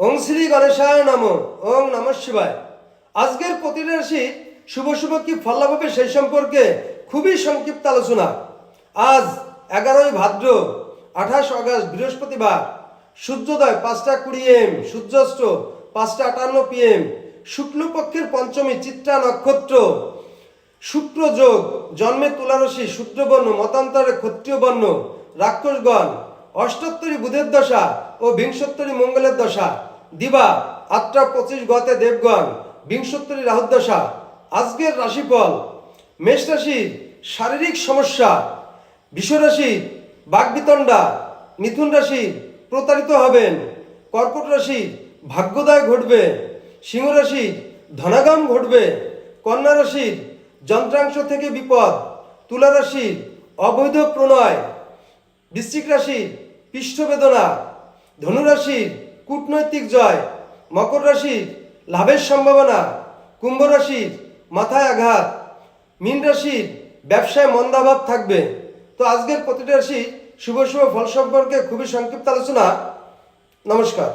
ওং শ্রী গণেশায় নমঃ। ওং নমঃ শিবায়। আজকের প্রতিটা রাশি শুভ শুভ কি ফল লাভ হবে সেই সম্পর্কে খুবই সংক্ষিপ্ত আলোচনা। আজ 11ই ভাদ্র 28 অগস্ট বৃহস্পতিবার। সূর্যোদয় 5টা 20 AM, সূর্যাস্ত 5টা 58 PM। শুক্লপক্ষের পঞ্চমী চিত্রা নক্ষত্র। শুক্র যোগ, জন্মে তুলা রাশি, শূদ্রবর্ণ, মতান্তরে ক্ষত্রিয় বর্ণ, রাক্ষসগণ। অষ্টোত্তরী বুধের দশা ও বিংশোত্তরী মঙ্গলের দশা। দিবা 8টা 25 গতে দেবগণ, বিংশোত্তরী রাহুর দশা। আজকের রাশিফল: মেষ রাশির শারীরিক সমস্যা, বৃষ রাশির বাগবিতণ্ডা, মিথুন রাশির প্রতারিত হবেন, কর্কট রাশির ভাগ্যোদয় ঘটবে, সিংহ রাশির ধনাগম ঘটবে, কন্যা রাশির যন্ত্রাংশ থেকে বিপদ, তুলা রাশির অবৈধ প্রণয়, বৃশ্চিক রাশির পৃষ্ঠবেদনা, ধনু রাশির কূটনৈতিক জয়, মকর রাশির লাভের সম্ভাবনা, কুম্ভ রাশির মাথায় আঘাত, মীন রাশির ব্যবসায় মন্দাভাব থাকবে। তো আজকের প্রতিটা রাশি শুভ শুভ ফল সম্পর্কে খুবই সংক্ষিপ্ত আলোচনা। নমস্কার।